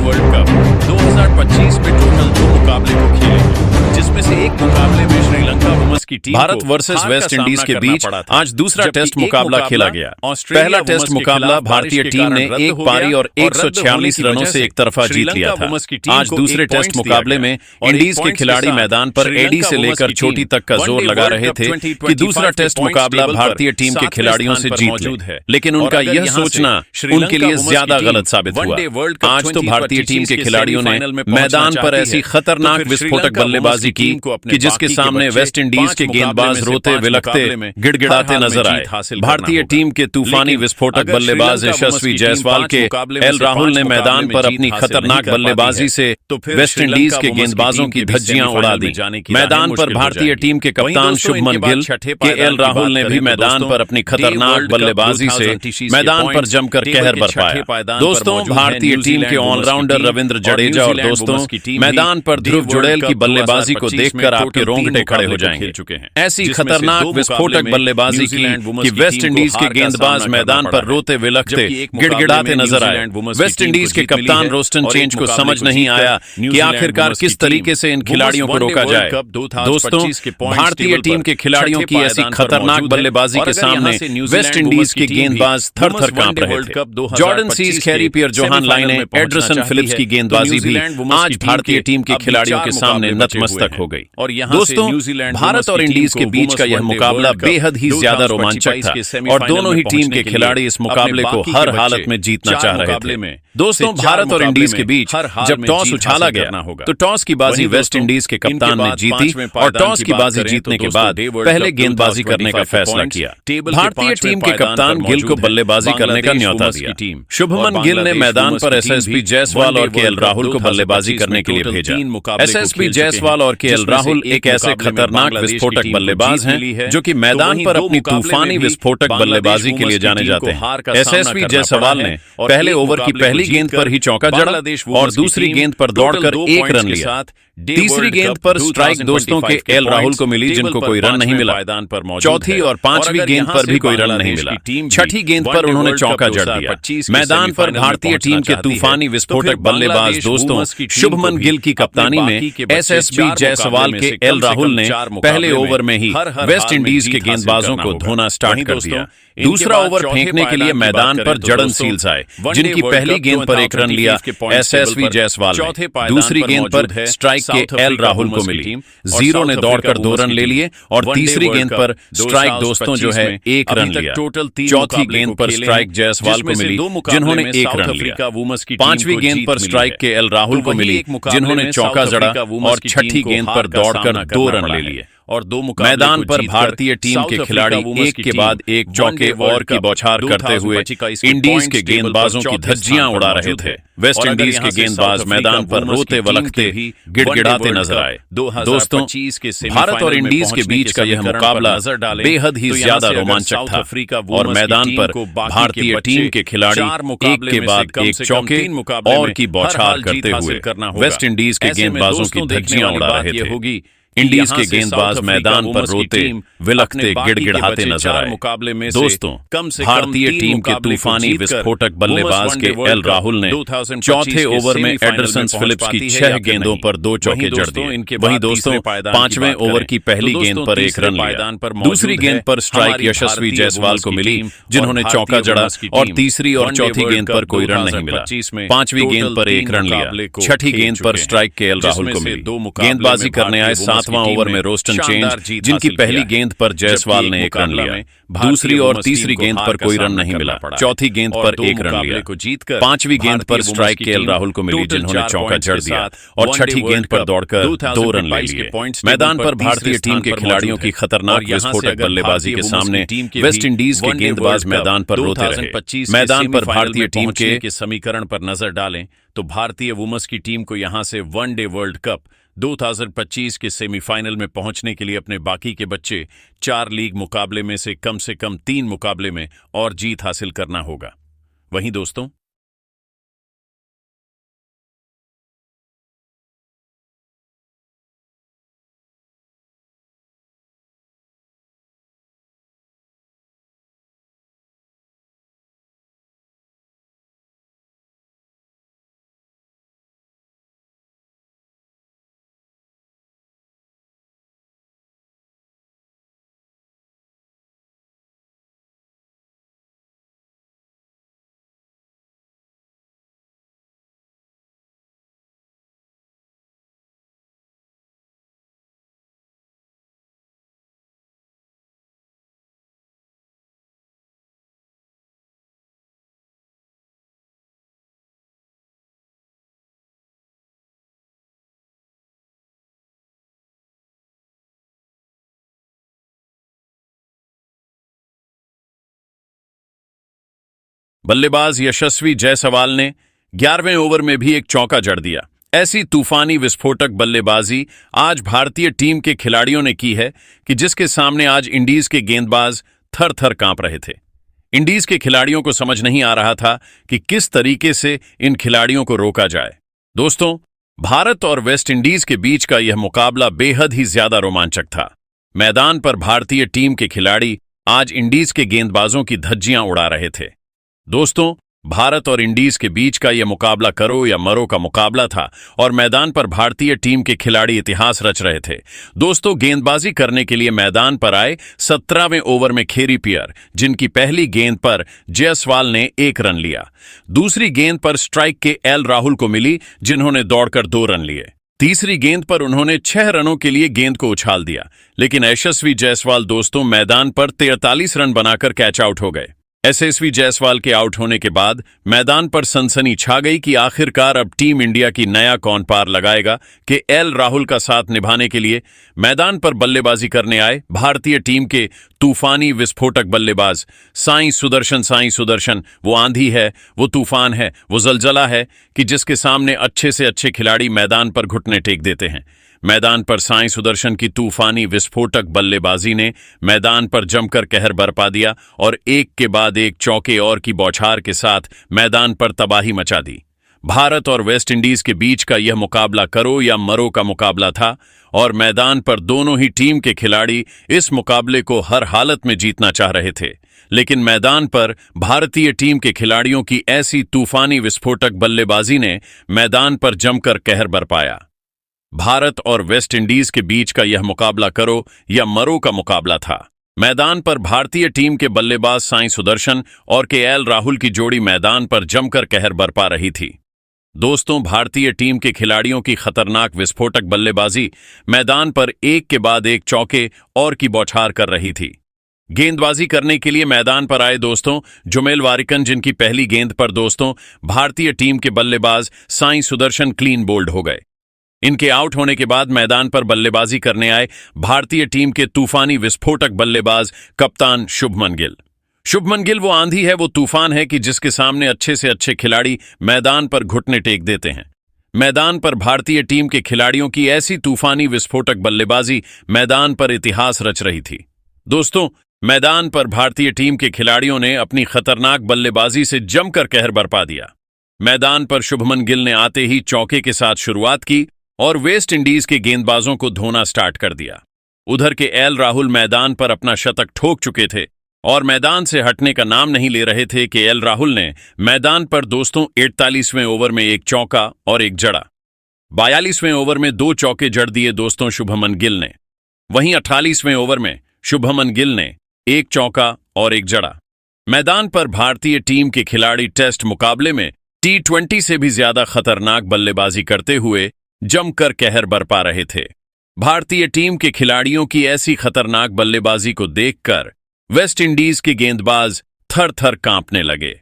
World cup 2025 में total 2 मुकाबले को खेले हैं, जिसमें से एक मुकाबले में श्रीलंका वुमेन्स की team Bharat versus West Indies के बीच आज दूसरा टेस्ट मुकाबला खेला गया। पहला टेस्ट मुकाबला भारतीय टीम ने एक पारी और 146 रनों से एक तरफा जीत लिया था। आज दूसरे टेस्ट मुकाबले में इंडीज के खिलाड़ी मैदान पर एडी से लेकर छोटी तक का जोर लगा रहे थे कि दूसरा टेस्ट मुकाबला भारतीय टीम के खिलाड़ियों से जीत ले, लेकिन उनका यह सोचना उनके लिए ज्यादा गलत साबित हुआ। आज तो भारतीय टीम के खिलाड़ियों ने मैदान पर ऐसी खतरनाक विस्फोटक बल्लेबाजी की कि जिसके सामने वेस्ट इंडीज के गेंदबाज रोते विलखते गिड़गिड़ाते नजर आए। भारतीय टीम के तूफानी विस्फोटक बल्लेबाज यशस्वी जायसवाल के एल राहुल ने मैदान पर अपनी खतरनाक बल्लेबाजी से वेस्ट इंडीज के गेंदबाजों की धज्जियां उड़ा दी। मैदान पर भारतीय टीम के कप्तान शुभमन गिल के एल राहुल ने भी मैदान पर अपनी खतरनाक बल्लेबाजी से मैदान पर जमकर कहर बरपाया। दोस्तों, भारतीय टीम के ऑलराउंडर रविंद्र जडेजा और दोस्तों मैदान पर ध्रुव जुड़ेल की बल्लेबाजी को देखकर आपके रोंगटे खड़े हो जाएंगे। ऐसी खतरनाक विस्फोटक बल्लेबाजी की कि वेस्ट इंडीज के गेंदबाज मैदान पर रोते विलखते गिड़गिड़ाते नजर आए। वेस्ट इंडीज के कप्तान रोस्टन चेंज को समझ नहीं आया कि आखिरकार किस तरीके से इन खिलाड़ियों को रोका जाए। दोस्तों, भारतीय टीम के खिलाड़ियों की ऐसी खतरनाक बल्लेबाजी के सामने वेस्ट इंडीज के गेंदबाज थर थर कांप रहे थे। जॉर्डन सीज, कैरी पियर जोहान लाइने, एडरसन फिलिप्स की गेंदबाजी भी आज भारतीय टीम के खिलाड़ियों के सामने नतमस्तक हो गई। दोस्तों, भारत और इंडीज के बीच का यह मुकाबला बेहद ही ज्यादा रोमांचक था और दोनों ही टीम के खिलाड़ी इस मुकाबले को हर हालत में जीतना चाह रहे थे। दोस्तों, भारत और इंडीज के बीच जब टॉस उछाला गया तो टॉस की बाजी वेस्ट इंडीज के कप्तान ने जीती और टॉस की बाजी जीतने के बाद पहले गेंदबाजी करने का फैसला किया। भारतीय टीम के कप्तान गिल को बल्लेबाजी करने का न्योता दिया। शुभमन गिल ने मैदान पर एसएसबी जायसवाल और केएल राहुल को बल्लेबाजी करने के लिए भेजा। एसएसबी जायसवाल और केएल राहुल एक ऐसे खतरनाक विस्फोटक बल्लेबाज हैं जो कि मैदान पर अपनी तूफानी विस्फोटक बल्लेबाजी के लिए जाने जाते हैं। एसएसबी जायसवाल ने पहले ओवर की पहली गेंद पर ही चौका जड़ा और दूसरी गेंद पर दौड़कर 1 रन लिया। तीसरी गेंद पर स्ट्राइक दोस्तों के एल राहुल को मिली, जिनको कोई रन नहीं मिला। चौथी और पांचवी गेंद पर भी कोई रन नहीं मिला। छठी गेंद पर उन्होंने चौका जड़ दिया। मैदान पर भारतीय टीम के तूफानी विस्फोटक बल्लेबाज दोस्तों शुभमन गिल की कप्तानी में एसएसबी जायसवाल के एल राहुल ने पहले ओवर में ही वेस्ट इंडीज के गेंदबाजों को धोना स्टार्ट कर दिया। दूसरा ओवर फेंकने के लिए मैदान पर जॉर्डन सील्स आए, जिनकी पहली गेंद पर 1 रन लिया एसएसवी जायसवाल ने। दूसरी गेंद पर स्ट्राइक के एल राहुल को मिली। जीरो ने दौड़कर 2 रन ले लिए और तीसरी गेंद पर स्ट्राइक दोस्तों जो है 1 रन लिया। चौथी गेंद पर स्ट्राइक जायसवाल को मिली, जिन्होंने 1 रन लिया। पांचवी गेंद पर स्ट्राइक के एल राहुल को मिली, जिन्होंने चौका जड़ा और छठी गेंद पर दौड़कर 2 रन ले लिए। और मैदान पर भारतीय टीम के खिलाड़ी एक के बाद एक चौके और की बौछार करते हुए इंडीज के गेंदबाजों की धज्जियां उड़ा रहे थे। वेस्ट इंडीज के गेंदबाज मैदान पर रोते वलखते गिड़गिड़ाते नजर आए। दोस्तों, भारत और इंडीज के बीच का यह मुकाबला बेहद ही ज्यादा रोमांचक था और मैदान पर भारतीय टीम के खिलाड़ी एक के बाद एक चौके और की बौछार करते हुए वेस्ट इंडीज के गेंदबाजों की धज्जियां उड़ा रहे थे। इंडीज के गेंदबाज मैदान पर रोते विलखते गिड़गिड़ाते नजर आए। दोस्तों, भारतीय टीम के तूफानी विस्फोटक बल्लेबाज के एल राहुल ने चौथे ओवर में एडरसन फिलिप्स की 6 गेंदों पर 2 चौके जड़ दिए। वहीं दोस्तों, 5वें ओवर की पहली गेंद पर 1 रन लिया। दूसरी गेंद पर स्ट्राइक यशस्वी जायसवाल को मिली, जिन्होंने चौका जड़ा और तीसरी और चौथी गेंद पर कोई रन नहीं मिला। 5वीं गेंद पर 1 रन लिया। छठी गेंद पर स्ट्राइक के एल राहुल को मिली। गेंदबाजी करने आए 7वां ओवर में रोस्टन चेंज, जिनकी पहली गेंद पर जायसवाल ने 1 रन लिया। दूसरी और तीसरी गेंद पर कोई रन नहीं मिला। चौथी गेंद पर 1 रन लिया। 5वीं गेंद पर स्ट्राइक के एल राहुल को मिली, जिन्होंने चौका जड़ दिया और छठी गेंद पर दौड़कर 2 रन ले लिए। मैदान पर भारतीय टीम के खिलाड़ियों की खतरनाक विस्फोटक बल्लेबाजी के सामने वेस्ट इंडीज के गेंदबाज मैदान पर रोते रहे। मैदान पर भारतीय टीम के समीकरण पर नजर डालें तो भारतीय वुमेन्स की टीम को यहां से वनडे वर्ल्ड कप 2025 के सेमीफाइनल में पहुंचने के लिए अपने बाकी के बच्चे 4 लीग मुकाबले में से कम 3 मुकाबले में और जीत हासिल करना होगा। वहीं दोस्तों, बल्लेबाज यशस्वी जायसवाल ने 11वें ओवर में भी एक चौका जड़ दिया। ऐसी तूफानी विस्फोटक बल्लेबाजी आज भारतीय टीम के खिलाड़ियों ने की है कि जिसके सामने आज इंडीज के गेंदबाज थर थर कांप रहे थे। इंडीज के खिलाड़ियों को समझ नहीं आ रहा था कि किस तरीके से इन खिलाड़ियों को रोका जाए। दोस्तों, भारत और वेस्ट इंडीज के बीच का यह मुकाबला बेहद ही ज्यादा रोमांचक था। मैदान पर भारतीय टीम के खिलाड़ी आज इंडीज के गेंदबाजों की धज्जियां उड़ा रहे थे। दोस्तों, भारत और इंडीज के बीच का यह मुकाबला करो या मरो का मुकाबला था और मैदान पर भारतीय टीम के खिलाड़ी इतिहास रच रहे थे। दोस्तों, गेंदबाजी करने के लिए मैदान पर आए 17वें ओवर में खेरी पियर, जिनकी पहली गेंद पर जायसवाल ने 1 रन लिया। दूसरी गेंद पर स्ट्राइक के एल राहुल को मिली, जिन्होंने दौड़कर 2 रन लिए। तीसरी गेंद पर उन्होंने 6 रनों के लिए गेंद को उछाल दिया, लेकिन यशस्वी जायसवाल दोस्तों मैदान पर 43 रन बनाकर कैच आउट हो गए। यशस्वी जायसवाल के आउट होने के बाद मैदान पर सनसनी छा गई कि आखिरकार अब टीम इंडिया की नया कौन पार लगाएगा कि एल राहुल का साथ निभाने के लिए मैदान पर बल्लेबाजी करने आए भारतीय टीम के तूफानी विस्फोटक बल्लेबाज साईं सुदर्शन वो आंधी है, वो तूफान है, वो जलजला है कि जिसके सामने अच्छे से अच्छे खिलाड़ी मैदान पर घुटने टेक देते हैं। मैदान पर साईं सुदर्शन की तूफानी विस्फोटक बल्लेबाजी ने मैदान पर जमकर कहर बरपा दिया और एक के बाद एक चौके और की बौछार के साथ मैदान पर तबाही मचा दी। भारत और वेस्ट इंडीज के बीच का यह मुकाबला करो या मरो का मुकाबला था और मैदान पर दोनों ही टीम के खिलाड़ी इस मुकाबले को हर हालत में जीतना चाह रहे थे, लेकिन मैदान पर भारतीय टीम के खिलाड़ियों की ऐसी तूफानी विस्फोटक बल्लेबाजी ने मैदान पर जमकर कहर बरपाया। भारत और वेस्ट इंडीज के बीच का यह मुकाबला करो या मरो का मुकाबला था। मैदान पर भारतीय टीम के बल्लेबाज साईं सुदर्शन और के एल राहुल की जोड़ी मैदान पर जमकर कहर बरपा रही थी। दोस्तों, भारतीय टीम के खिलाड़ियों की खतरनाक विस्फोटक बल्लेबाजी मैदान पर एक के बाद एक चौके और की बौछार कर रही थी। गेंदबाजी करने के लिए मैदान पर आए दोस्तों जुमेल वारिकन, जिनकी पहली गेंद पर दोस्तों भारतीय टीम के बल्लेबाज साईं सुदर्शन क्लीन बोल्ड हो गए। इनके आउट होने के बाद मैदान पर बल्लेबाजी करने आए भारतीय टीम के तूफानी विस्फोटक बल्लेबाज कप्तान शुभमन गिल। शुभमन गिल वो आंधी है, वो तूफान है कि जिसके सामने अच्छे से अच्छे खिलाड़ी मैदान पर घुटने टेक देते हैं। मैदान पर भारतीय टीम के खिलाड़ियों की ऐसी तूफानी विस्फोटक बल्लेबाजी मैदान पर इतिहास रच रही थी। दोस्तों, मैदान पर भारतीय टीम के खिलाड़ियों ने अपनी खतरनाक बल्लेबाजी से जमकर कहर बरपा दिया। मैदान पर शुभमन गिल ने आते ही चौके के साथ शुरुआत की और वेस्ट इंडीज के गेंदबाजों को धोना स्टार्ट कर दिया। उधर के एल राहुल मैदान पर अपना शतक ठोक चुके थे और मैदान से हटने का नाम नहीं ले रहे थे कि एल राहुल ने मैदान पर दोस्तों 41वें ओवर में 1 चौका और 1 जड़ा। 42वें ओवर में 2 चौके जड़ दिए दोस्तों शुभमन गिल ने। वहीं 48वें ओवर में शुभमन गिल ने 1 चौका और 1 जड़ा। मैदान पर भारतीय टीम के खिलाड़ी टेस्ट मुकाबले में T20 से भी ज्यादा खतरनाक बल्लेबाजी करते हुए जमकर कहर बरपा रहे थे। भारतीय टीम के खिलाड़ियों की ऐसी खतरनाक बल्लेबाजी को देखकर वेस्ट इंडीज के गेंदबाज थर थर कांपने लगे।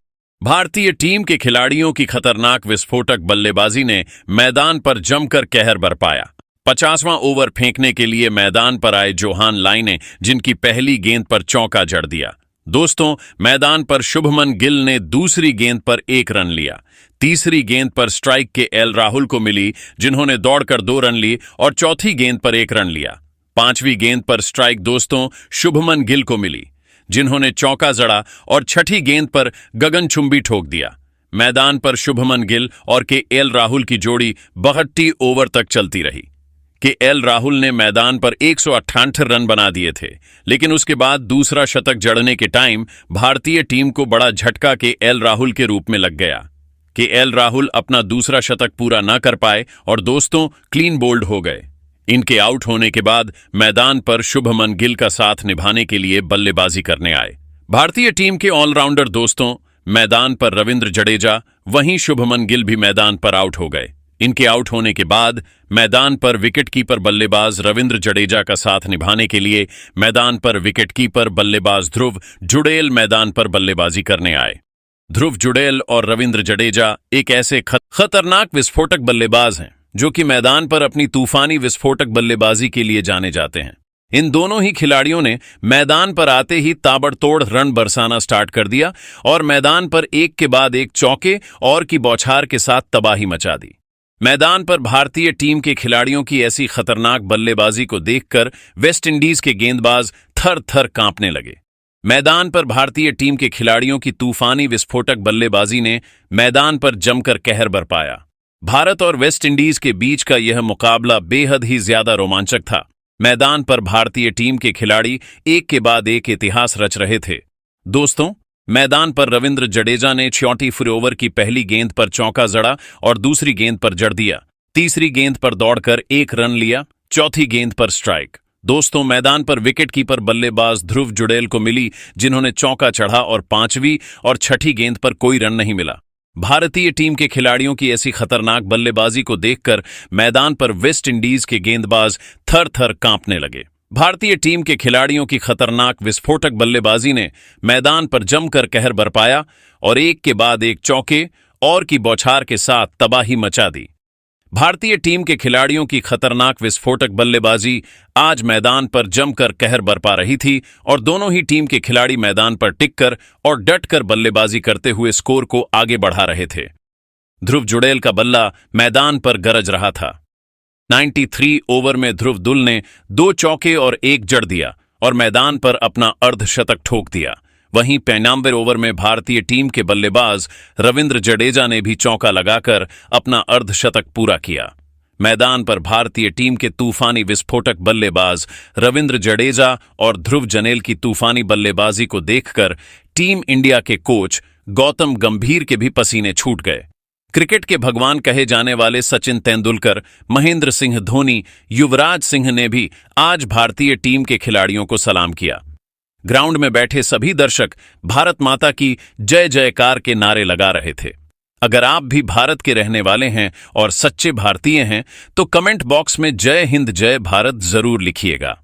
भारतीय टीम के खिलाड़ियों की खतरनाक विस्फोटक बल्लेबाजी ने मैदान पर जमकर कहर बरपाया। 50वां ओवर फेंकने के लिए मैदान पर आए जोहान लाई ने, जिनकी पहली गेंद पर चौका जड़ दिया। दोस्तों, मैदान पर शुभमन गिल ने दूसरी गेंद पर 1 रन लिया। तीसरी गेंद पर स्ट्राइक के एल राहुल को मिली, जिन्होंने दौड़कर 2 रन लिए और चौथी गेंद पर 1 रन लिया। 5वीं गेंद पर स्ट्राइक दोस्तों शुभमन गिल को मिली, जिन्होंने चौका जड़ा और 6ठी गेंद पर गगनचुंबी ठोक दिया। मैदान पर शुभमन गिल और के एल राहुल की जोड़ी 62 ओवर तक चलती रही। के एल राहुल ने मैदान पर 168 रन बना दिए थे, लेकिन उसके बाद दूसरा शतक जड़ने के टाइम भारतीय टीम को बड़ा झटका के एल राहुल के रूप में लग गया। के एल राहुल अपना दूसरा शतक पूरा न कर पाए और दोस्तों क्लीन बोल्ड हो गए। इनके आउट होने के बाद मैदान पर शुभमन गिल का साथ निभाने के लिए बल्लेबाजी करने आए भारतीय टीम के ऑलराउंडर दोस्तों मैदान पर रविंद्र जडेजा, वहीं शुभमन गिल भी मैदान पर आउट हो गए। इनके आउट होने के बाद मैदान पर विकेटकीपर बल्लेबाज रविंद्र जडेजा का साथ निभाने के लिए मैदान पर विकेटकीपर बल्लेबाज ध्रुव जुड़ेल मैदान पर बल्लेबाजी करने आए। ध्रुव जुड़ेल और रविंद्र जडेजा एक ऐसे खतरनाक विस्फोटक बल्लेबाज हैं जो कि मैदान पर अपनी तूफानी विस्फोटक बल्लेबाजी के लिए जाने जाते हैं। इन दोनों ही खिलाड़ियों ने मैदान पर आते ही ताबड़तोड़ रन बरसाना स्टार्ट कर दिया और मैदान पर एक के बाद एक चौके और की बौछार के साथ तबाही मचा दी। मैदान पर भारतीय टीम के खिलाड़ियों की ऐसी खतरनाक बल्लेबाजी को देखकर वेस्ट इंडीज के गेंदबाज थर थर कांपने लगे। मैदान पर भारतीय टीम के खिलाड़ियों की तूफानी विस्फोटक बल्लेबाजी ने मैदान पर जमकर कहर बरपाया। भारत और वेस्ट इंडीज के बीच का यह मुकाबला बेहद ही ज्यादा रोमांचक था। मैदान पर भारतीय टीम के खिलाड़ी एक के बाद एक इतिहास रच रहे थे। दोस्तों, मैदान पर रविंद्र जडेजा ने 64 ओवर की पहली गेंद पर चौका जड़ा और दूसरी गेंद पर जड़ दिया। तीसरी गेंद पर दौड़कर 1 रन लिया। चौथी गेंद पर स्ट्राइक। दोस्तों, मैदान पर विकेटकीपर बल्लेबाज ध्रुव जुड़ेल को मिली, जिन्होंने चौका चढ़ा और 5वीं और 6ठी गेंद पर कोई रन नहीं मिला। भारतीय टीम के खिलाड़ियों की ऐसी खतरनाक बल्लेबाजी को देखकर मैदान पर वेस्ट इंडीज के गेंदबाज थर थर कांपने लगे। भारतीय टीम के खिलाड़ियों की खतरनाक विस्फोटक बल्लेबाजी ने मैदान पर जमकर कहर बरपाया और एक के बाद एक चौके और की बौछार के साथ तबाही मचा दी। भारतीय टीम के खिलाड़ियों की खतरनाक विस्फोटक बल्लेबाजी आज मैदान पर जमकर कहर बरपा रही थी और दोनों ही टीम के खिलाड़ी मैदान पर टिककर और डटकर बल्लेबाजी करते हुए स्कोर को आगे बढ़ा रहे थे। ध्रुव जुड़ेल का बल्ला मैदान पर गरज रहा था। 93 ओवर में ध्रुव दुल ने 2 चौके और 1 जड़ दिया और मैदान पर अपना अर्धशतक ठोक दिया। वहीं 95 ओवर में भारतीय टीम के बल्लेबाज रविंद्र जडेजा ने भी चौका लगाकर अपना अर्धशतक पूरा किया। मैदान पर भारतीय टीम के तूफानी विस्फोटक बल्लेबाज रविंद्र जडेजा और ध्रुव जनेल की तूफानी बल्लेबाजी को देखकर टीम इंडिया के कोच गौतम गंभीर के भी पसीने छूट गए। क्रिकेट के भगवान कहे जाने वाले सचिन तेंदुलकर, महेंद्र सिंह धोनी, युवराज सिंह ने भी आज भारतीय टीम के खिलाड़ियों को सलाम किया। ग्राउंड में बैठे सभी दर्शक भारत माता की जय जयकार के नारे लगा रहे थे। अगर आप भी भारत के रहने वाले हैं और सच्चे भारतीय हैं तो कमेंट बॉक्स में जय हिंद जय भारत जरूर लिखिएगा।